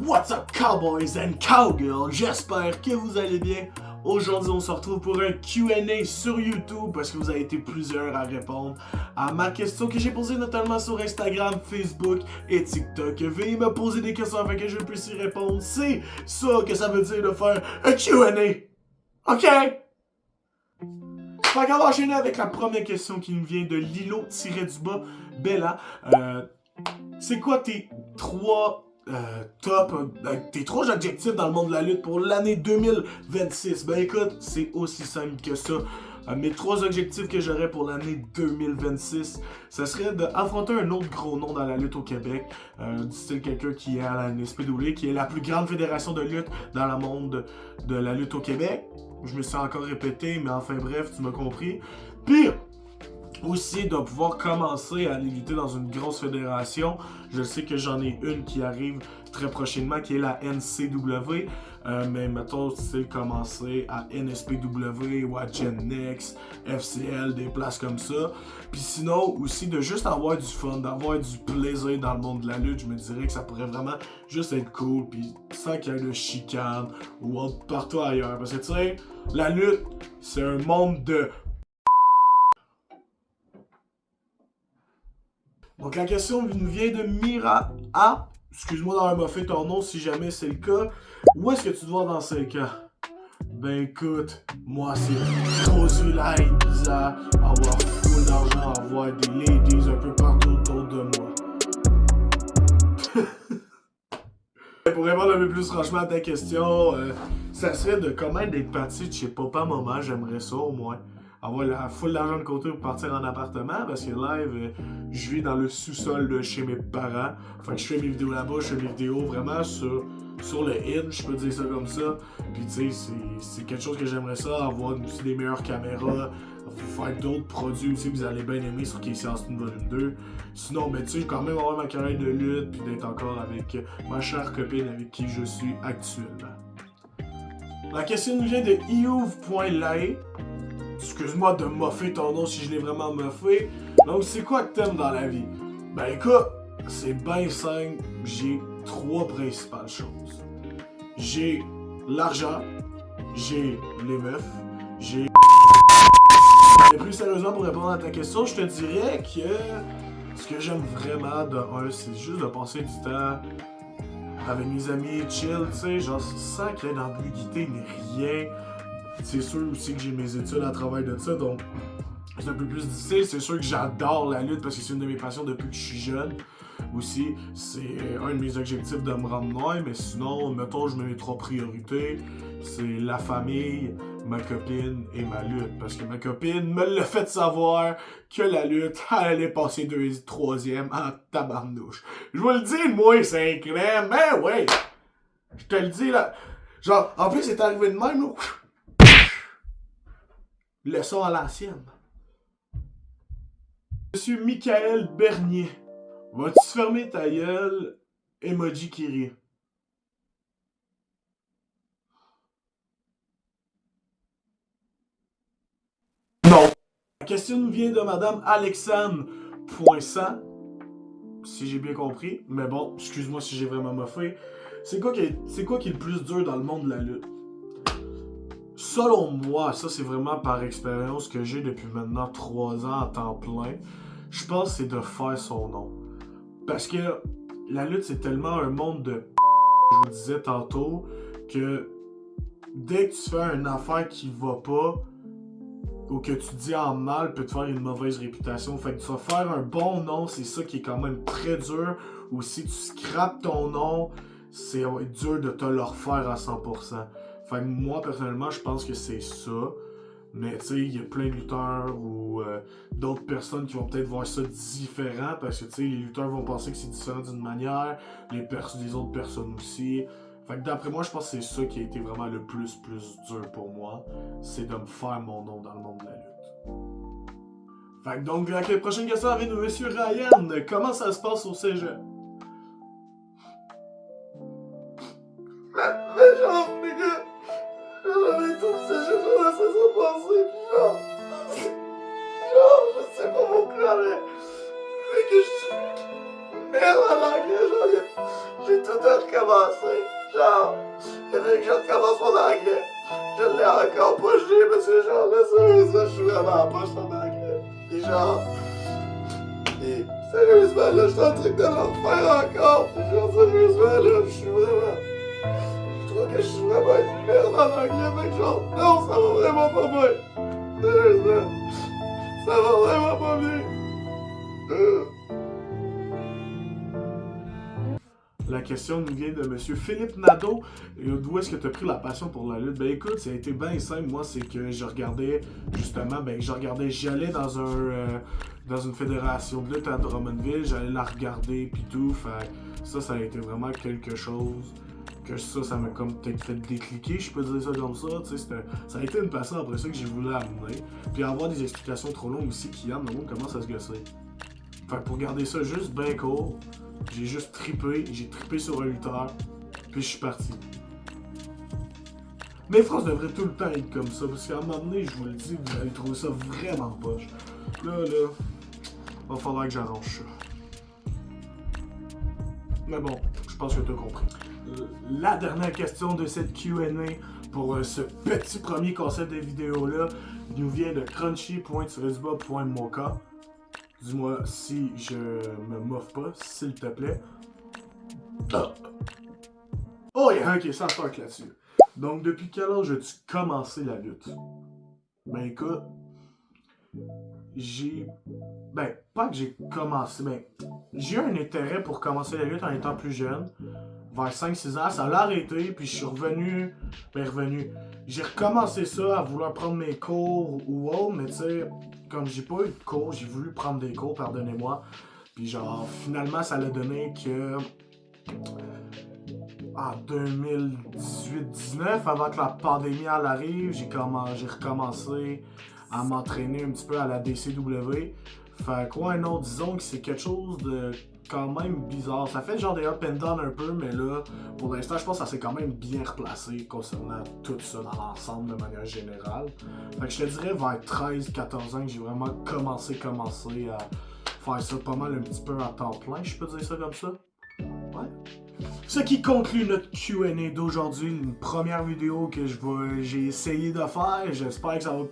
What's up cowboys and cowgirls, j'espère que vous allez bien. Aujourd'hui on se retrouve pour un Q&A sur YouTube parce que vous avez été plusieurs à répondre à ma question que j'ai posée notamment sur Instagram, Facebook et TikTok. Veuillez me poser des questions afin que je puisse y répondre. C'est ça que ça veut dire de faire un Q&A. Ok? Fait qu'on va enchaîner avec la première question qui me vient de Lilo-du-bas Bella. C'est quoi tes trois tes trois objectifs dans le monde de la lutte pour l'année 2026? Ben écoute, c'est aussi simple que ça. Mes trois objectifs que j'aurais pour l'année 2026, ce serait d'affronter un autre gros nom dans la lutte au Québec, du style quelqu'un qui est à la NSPW, qui est la plus grande fédération de lutte dans le monde de la lutte au Québec. Je me suis encore répété, mais enfin bref, tu m'as compris. Puis, aussi de pouvoir commencer à aller lutter dans une grosse fédération. Je sais que j'en ai une qui arrive très prochainement, qui est la NCW. Mais mettons, c'est commencer à NSPW ou à Gen Next, FCL, des places comme ça. Puis sinon, aussi de juste avoir du fun, d'avoir du plaisir dans le monde de la lutte, je me dirais que ça pourrait vraiment juste être cool. Puis sans qu'il y ait de chicane ou autre partout ailleurs. Parce que tu sais, la lutte, c'est un monde de... Donc la question nous vient de Mira A. Excuse-moi d'avoir moffé ton nom si jamais c'est le cas. Où est-ce que tu te vois dans 5 ans? Ben écoute, moi c'est grosse live bizarre, avoir full d'argent, avoir des ladies un peu partout autour de moi. Pour répondre un peu plus franchement à ta question, ça serait de comment d'être parti de chez papa, maman, j'aimerais ça au moins. Avoir la full d'argent de côté pour partir en appartement parce que live, je vis dans le sous-sol de chez mes parents. Fait que je fais mes vidéos là-bas, je fais mes vidéos vraiment sur le in, je peux dire ça comme ça. Puis tu sais, c'est quelque chose que j'aimerais ça, avoir aussi des meilleures caméras, faire d'autres produits aussi que vous allez bien aimer sur Casey Austin Volume 2. Sinon, ben tu sais, quand même avoir ma carrière de lutte puis d'être encore avec ma chère copine avec qui je suis actuellement. La question nous vient de Youve.lae. Excuse-moi de moffer ton nom si je l'ai vraiment moffé. Donc, c'est quoi que t'aimes dans la vie? Ben écoute, c'est bien simple. J'ai trois principales choses. J'ai l'argent, j'ai les meufs, j'ai... Et plus sérieusement, pour répondre à ta question, je te dirais que ce que j'aime vraiment de un, c'est juste de passer du temps avec mes amis, chill, tu sais, genre sans qu'il y ait d'ambiguïté ni rien. C'est sûr aussi que j'ai mes études à travers de ça, donc c'est un peu plus difficile. C'est sûr que j'adore la lutte parce que c'est une de mes passions depuis que je suis jeune. Aussi, c'est un de mes objectifs de me rendre loin, mais sinon, mettons, je mets mes trois priorités. C'est la famille, ma copine et ma lutte. Parce que ma copine me l'a fait savoir que la lutte, elle allait passer troisième en tabarnouche. Je vous le dis, moi, c'est incroyable, mais ouais, je te le dis là. Genre, en plus, c'est arrivé de même, là. Leçon à l'ancienne. Monsieur Michael Bernier, vas-tu fermer ta gueule? Emoji qui rit. Non. La question nous vient de Madame Alexandre.100, si j'ai bien compris. Mais bon, excuse-moi si j'ai vraiment moffé. C'est quoi qui est le plus dur dans le monde de la lutte? Selon moi, ça c'est vraiment par expérience que j'ai depuis maintenant 3 ans à temps plein, je pense que c'est de faire son nom. Parce que la lutte c'est tellement un monde de je vous le disais tantôt, que dès que tu fais une affaire qui va pas, ou que tu dis en mal, peut te faire une mauvaise réputation. Fait que tu vas faire un bon nom, c'est ça qui est quand même très dur. Ou si tu scrapes ton nom, c'est dur de te le refaire à 100%. Fait que moi, personnellement, je pense que c'est ça. Mais tu sais, il y a plein de lutteurs ou d'autres personnes qui vont peut-être voir ça différent parce que tu sais, les lutteurs vont penser que c'est différent d'une manière, les autres personnes aussi. Fait que d'après moi, je pense que c'est ça qui a été vraiment le plus dur pour moi, c'est de me faire mon nom dans le monde de la lutte. Fait que donc, avec la prochaine question arrive de Monsieur Ryan, comment ça se passe au cégep? Mais genre, les gars, j'en ai tout le cégep dans la saison passée, pis genre, je sais pas pourquoi, mais que je suis merde à l'anglais, genre, j'ai tout à recommencer. l'ai encore pas joué, parce que genre là, ça, je suis vraiment poche en anglais. Et genre. Et sérieusement, là, je suis en train de l'en faire encore. Puis genre, sérieusement, là, je suis vraiment. Je trouve que je suis vraiment une merde en anglais, fait que genre, non, ça va vraiment pas bien. Sérieusement, ça va vraiment pas bien. La question nous vient de monsieur Philippe Nadeau. D'où est-ce que tu as pris la passion pour la lutte? Ben écoute, ça a été bien simple. Moi, c'est que je regardais, justement, j'allais dans une fédération de lutte à Drummondville, j'allais la regarder, pis tout. Fait ça a été vraiment quelque chose que ça m'a comme peut-être fait décliquer, je peux dire ça comme ça. Ça a été une passion après ça que j'ai voulu amener. Puis avoir des explications trop longues aussi qui le monde commence à se gosser. Fait que pour garder ça juste bien court, j'ai juste j'ai trippé sur un lutteur, puis je suis parti. Mes phrases devraient tout le temps être comme ça, parce qu'à un moment donné, je vous le dis, vous allez trouver ça vraiment poche. Là, va falloir que j'arrange ça. Mais bon, je pense que tu as compris. La dernière question de cette Q&A pour ce petit premier concept de vidéo-là nous vient de crunchy.mocha. Dis-moi si je me moffe pas, s'il te plaît. Oh yeah, ok, ça start là-dessus. Donc, depuis quel âge as-tu commencé la lutte? Ben écoute, pas que j'ai commencé, mais j'ai eu un intérêt pour commencer la lutte en étant plus jeune. Vers 5-6 ans, ça l'a arrêté, puis je suis revenu. J'ai recommencé ça à vouloir prendre mes cours ou autre, mais tu sais, comme j'ai pas eu de cours, j'ai voulu prendre des cours, pardonnez-moi. Puis genre, finalement, ça l'a donné que en 2018-19, avant que la pandémie elle arrive, j'ai recommencé à m'entraîner un petit peu à la DCW. Fait quoi, non, disons que c'est quelque chose de quand même bizarre. Ça fait genre des up and down un peu, mais là, pour l'instant, je pense que ça s'est quand même bien replacé concernant tout ça dans l'ensemble de manière générale. Fait que je te dirais vers 13-14 ans que j'ai vraiment commencé à faire ça pas mal un petit peu à temps plein, je peux dire ça comme ça. Ouais. Ce qui conclut notre Q&A d'aujourd'hui, une première vidéo que j'ai essayé de faire. J'espère que ça vous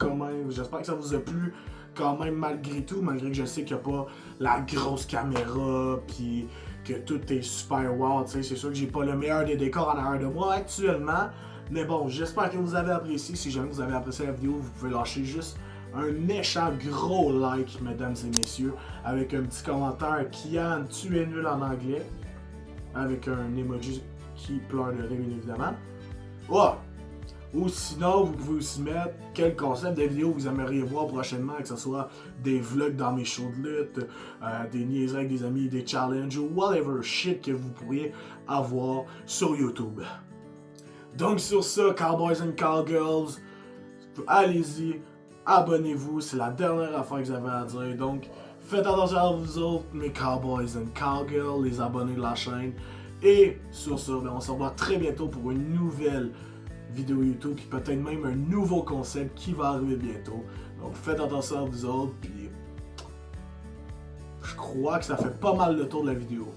a plu quand même malgré tout, malgré que je sais qu'il n'y a pas la grosse caméra, puis que tout est super wow, tu sais, c'est sûr que j'ai pas le meilleur des décors en arrière de moi actuellement, mais bon, j'espère que vous avez apprécié. Si jamais vous avez apprécié la vidéo, vous pouvez lâcher juste un méchant gros like, mesdames et messieurs, avec un petit commentaire Kian, tu es nul en anglais, avec un emoji qui pleure de rire, bien évidemment. Oh! Ou sinon, vous pouvez aussi mettre quel concept de vidéo vous aimeriez voir prochainement, que ce soit des vlogs dans mes shows de lutte, des niaiseries avec des amis, des challenges ou whatever shit que vous pourriez avoir sur YouTube. Donc sur ça, Cowboys and Cowgirls, allez-y, abonnez-vous, c'est la dernière affaire que vous avez à dire. Donc faites attention à vous autres, mes Cowboys and Cowgirls, les abonnés de la chaîne. Et sur ça, on se revoit très bientôt pour une nouvelle vidéo YouTube, puis peut-être même un nouveau concept qui va arriver bientôt. Donc faites attention à vous autres, puis je crois que ça fait pas mal le tour de la vidéo.